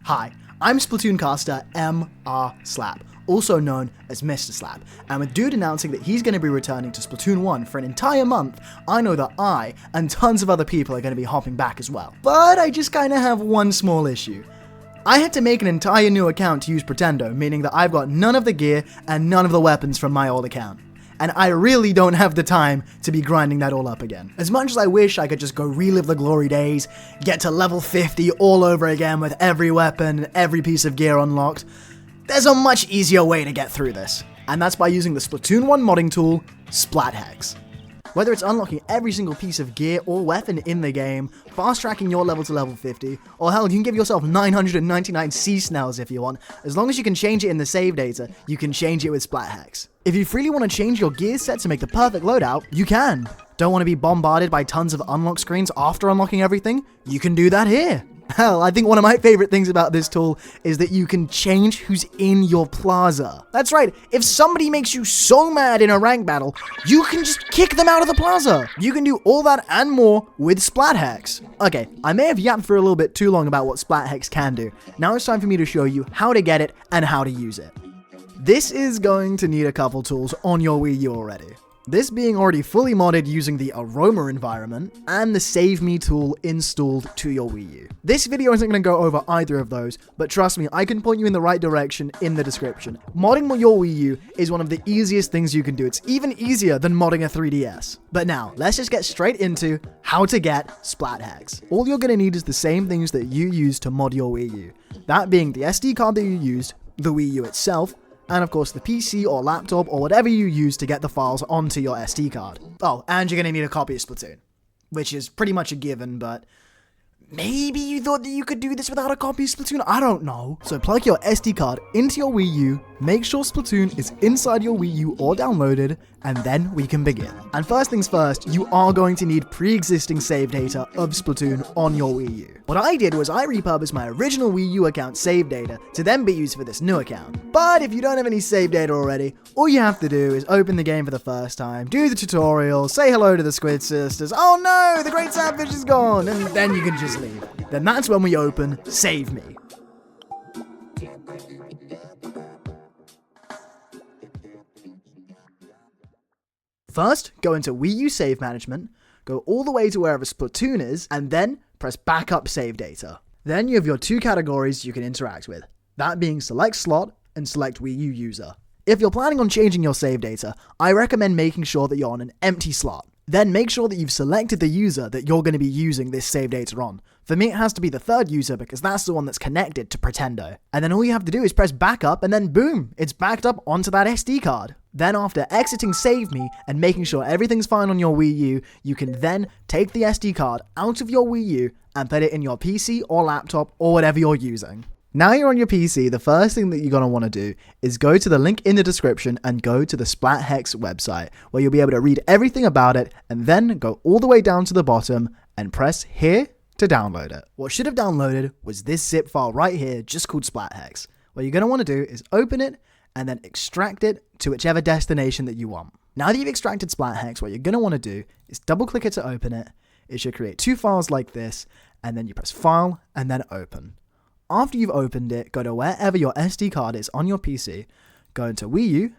Hi, I'm Splatoon caster Slap, also known as Mr. Slap, and with Dude announcing that he's going to be returning to Splatoon 1 for an entire month, I know that I and tons of other people are going to be hopping back as well. But I just kind of have one small issue. I had to make an entire new account to use Pretendo, meaning that I've got none of the gear and none of the weapons from my old account. And I really don't have the time to be grinding that all up again. As much as I wish I could just go relive the glory days, get to level 50 all over again with every weapon, every piece of gear unlocked, there's a much easier way to get through this. And that's by using the Splatoon 1 modding tool, SplatHex. Whether it's unlocking every single piece of gear or weapon in the game, fast-tracking your level to level 50, or hell, you can give yourself 999 sea snails if you want. As long as you can change it in the save data, you can change it with SplatHex. If you freely want to change your gear set to make the perfect loadout, you can. Don't want to be bombarded by tons of unlock screens after unlocking everything? You can do that here. Hell, I think one of my favorite things about this tool is that you can change who's in your plaza. That's right, if somebody makes you so mad in a rank battle, you can just kick them out of the plaza. You can do all that and more with SplatHex. Okay, I may have yapped for a little bit too long about what SplatHex can do. Now it's time for me to show you how to get it and how to use it. This is going to need a couple tools on your Wii U already. This being already fully modded using the aroma environment and the save me tool installed to your Wii U. This video isn't going to go over either of those, but trust me, I can point you in the right direction in the description. Modding your Wii U is one of the easiest things you can do. It's even easier than modding a 3DS. But now, let's just get straight into how to get SplatHex. All you're going to need is the same things that you use to mod your Wii U. That being the SD card that you used, the Wii U itself, and of course the PC or laptop or whatever you use to get the files onto your SD card. Oh, and you're going to need a copy of Splatoon, which is pretty much a given, but maybe you thought that you could do this without a copy of Splatoon? I don't know. So plug your SD card into your Wii U, make sure Splatoon is inside your Wii U or downloaded, and then we can begin. And first things first, you are going to need pre-existing save data of Splatoon on your Wii U. What I did was I repurposed my original Wii U account save data to then be used for this new account. But if you don't have any save data already, all you have to do is open the game for the first time, do the tutorial, say hello to the Squid Sisters, oh no, the Great Sandfish is gone, and then you can just leave. Then that's when we open Save Me. First, go into Wii U Save Management, go all the way to wherever Splatoon is, and then press Backup Save Data. Then you have your two categories you can interact with, that being Select Slot and Select Wii U User. If you're planning on changing your save data, I recommend making sure that you're on an empty slot. Then make sure that you've selected the user that you're going to be using this save data on. For me, it has to be the third user because that's the one that's connected to Pretendo. And then all you have to do is press backup and then boom, it's backed up onto that SD card. Then after exiting Save Me and making sure everything's fine on your Wii U, you can then take the SD card out of your Wii U and put it in your PC or laptop or whatever you're using. Now you're on your PC, the first thing that you're going to want to do is go to the link in the description and go to the SplatHex website, where you'll be able to read everything about it and then go all the way down to the bottom and press here to download it. What should have downloaded was this zip file right here, just called SplatHex. What you're going to want to do is open it and then extract it to whichever destination that you want. Now that you've extracted SplatHex, what you're going to want to do is double click it to open it. It should create two files like this, and then you press File and then Open. After you've opened it, go to wherever your SD card is on your PC, go into Wii U,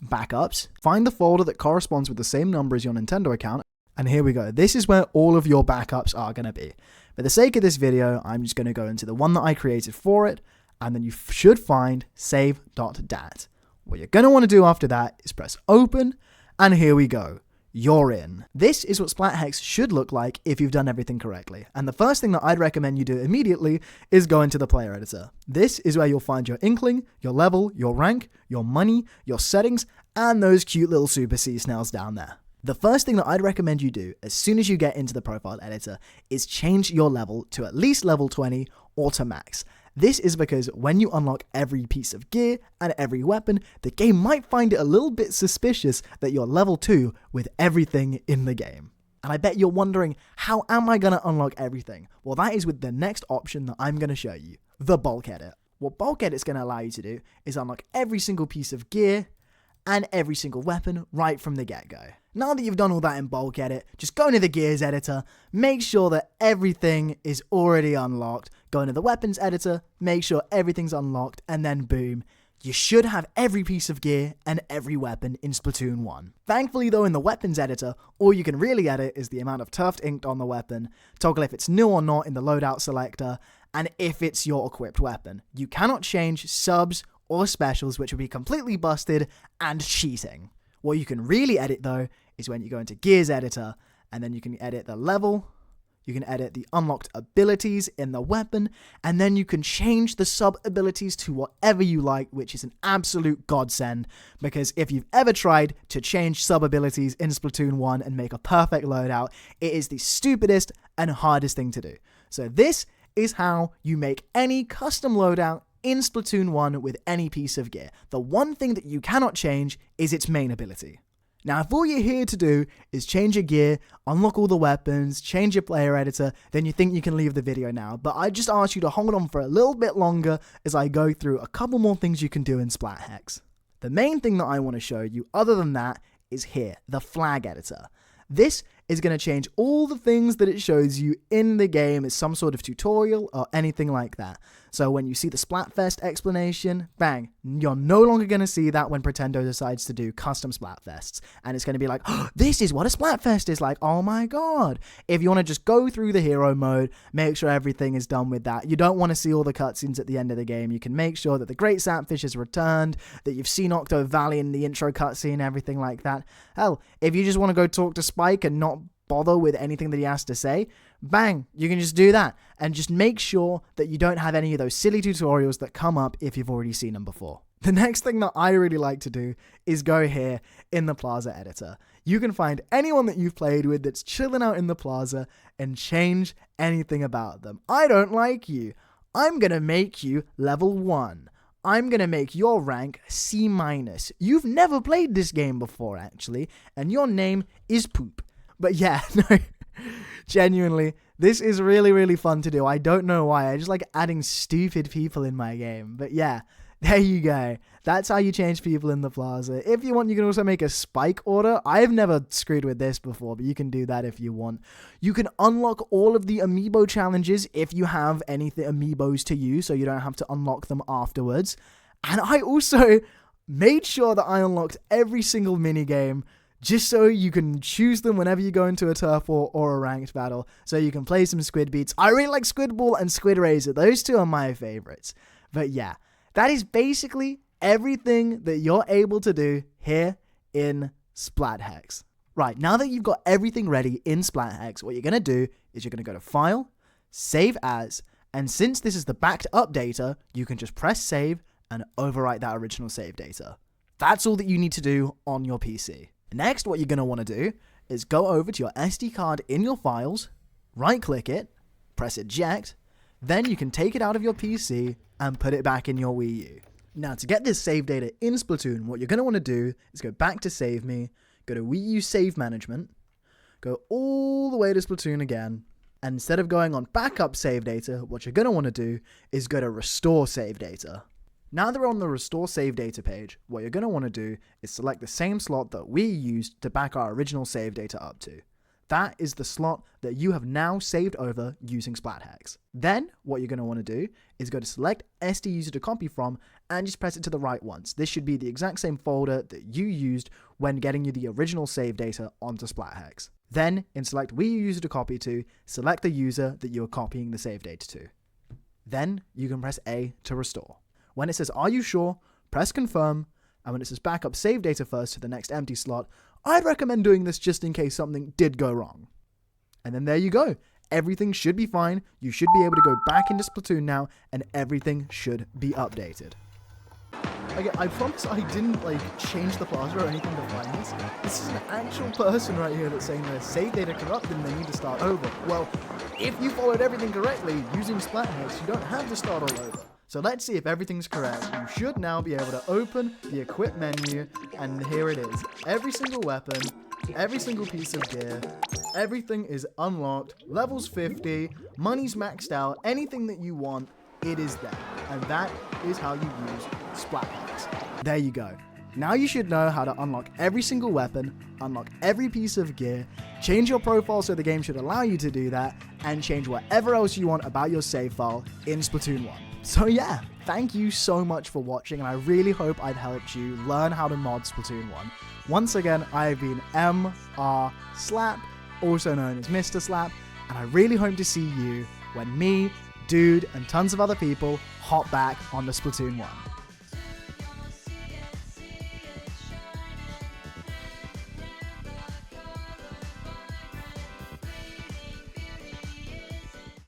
Backups, find the folder that corresponds with the same number as your Nintendo account, and here we go. This is where all of your backups are going to be. For the sake of this video, I'm just going to go into the one that I created for it, and then you should find save.dat. What you're going to want to do after that is press Open, and here we go. You're in. This is what SplatHex should look like if you've done everything correctly. And the first thing that I'd recommend you do immediately is go into the player editor. This is where you'll find your Inkling, your level, your rank, your money, your settings, and those cute little super sea snails down there. The first thing that I'd recommend you do as soon as you get into the profile editor is change your level to at least level 20 or to max. This is because when you unlock every piece of gear and every weapon, the game might find it a little bit suspicious that you're level 2 with everything in the game. And I bet you're wondering, how am I going to unlock everything? Well, that is with the next option that I'm going to show you, the bulk edit. What bulk edit is going to allow you to do is unlock every single piece of gear and every single weapon right from the get-go. Now that you've done all that in bulk edit, just go into the gears editor, make sure that everything is already unlocked, go into the weapons editor, make sure everything's unlocked, and then boom, you should have every piece of gear and every weapon in Splatoon 1. Thankfully though, in the weapons editor, all you can really edit is the amount of tuft inked on the weapon, toggle if it's new or not in the loadout selector, and if it's your equipped weapon. You cannot change subs or specials, which would be completely busted and cheating. What you can really edit though is when you go into Gears Editor, and then you can edit the level, you can edit the unlocked abilities in the weapon, and then you can change the sub abilities to whatever you like, which is an absolute godsend, because if you've ever tried to change sub abilities in Splatoon 1 and make a perfect loadout, it is the stupidest and hardest thing to do. So this is how you make any custom loadout in Splatoon 1 with any piece of gear. The one thing that you cannot change is its main ability. Now, if all you're here to do is change your gear, unlock all the weapons, change your player editor, then you think you can leave the video now. But I just ask you to hold on for a little bit longer as I go through a couple more things you can do in SplatHex. The main thing that I want to show you, other than that, is here, the flag editor. This is going to change all the things that it shows you in the game as some sort of tutorial or anything like that. So when you see the Splatfest explanation, bang, you're no longer going to see that when Pretendo decides to do custom Splatfests. And it's going to be like, oh, this is what a Splatfest is like, oh my god. If you want to just go through the hero mode, make sure everything is done with that. You don't want to see all the cutscenes at the end of the game. You can make sure that the Great Sapfish is returned, that you've seen Octo Valley in the intro cutscene, everything like that. Hell, if you just want to go talk to Spike and not bother with anything that he has to say, bang, you can just do that. And just make sure that you don't have any of those silly tutorials that come up if you've already seen them before. The next thing that I really like to do is go here in the Plaza editor. You can find anyone that you've played with that's chilling out in the Plaza and change anything about them. I don't like you. I'm gonna make you level 1. I'm going to make your rank C-. You've never played this game before, actually, and your name is Poop. But yeah, no, genuinely, this is really, really fun to do. I don't know why. I just like adding stupid people in my game. But yeah, there you go. That's how you change people in the Plaza. If you want, you can also make a Spike order. I've never screwed with this before, but you can do that if you want. You can unlock all of the amiibo challenges if you have any amiibos to use, so you don't have to unlock them afterwards. And I also made sure that I unlocked every single minigame, just so you can choose them whenever you go into a turf war or a ranked battle, so you can play some Squid Beats. I really like Squid Ball and Squid Razor. Those two are my favorites. But yeah, that is basically everything that you're able to do here in SplatHex. Right, now that you've got everything ready in SplatHex, what you're going to do is you're going to go to File, Save As, and since this is the backed up data, you can just press Save and overwrite that original save data. That's all that you need to do on your PC. Next, what you're going to want to do is go over to your SD card in your files, right-click it, press Eject, then you can take it out of your PC and put it back in your Wii U. Now, to get this save data in Splatoon, what you're going to want to do is go back to Save Me, go to Wii U Save Management, go all the way to Splatoon again, and instead of going on Backup Save Data, what you're going to want to do is go to Restore Save Data. Now that we're on the Restore Save Data page, what you're going to want to do is select the same slot that we used to back our original save data up to. That is the slot that you have now saved over using SplatHex. Then, what you're going to want to do is go to Select SD User to Copy From and just press it to the right once. This should be the exact same folder that you used when getting you the original save data onto SplatHex. Then, in Select Wii U User to Copy To, select the user that you are copying the save data to. Then, you can press A to restore. When it says, are you sure? Press confirm, and when it says backup save data first to the next empty slot, I'd recommend doing this just in case something did go wrong. And then there you go. Everything should be fine. You should be able to go back into Splatoon now, and everything should be updated. Okay, I promise I didn't change the plaza or anything to find this. This is an actual person right here that's saying their save data corrupted and they need to start over. Well, if you followed everything correctly using SplatHex, you don't have to start all over. So let's see if everything's correct. You should now be able to open the equip menu, and here it is. Every single weapon, every single piece of gear, everything is unlocked, levels 50, money's maxed out, anything that you want, it is there. And that is how you use SplatHex. There you go. Now you should know how to unlock every single weapon, unlock every piece of gear, change your profile so the game should allow you to do that, and change whatever else you want about your save file in Splatoon 1. So yeah, thank you so much for watching, and I really hope I've helped you learn how to mod Splatoon 1. Once again, I have been MR Slap, also known as Mr. Slap, and I really hope to see you when me, Dude, and tons of other people hop back on the Splatoon 1.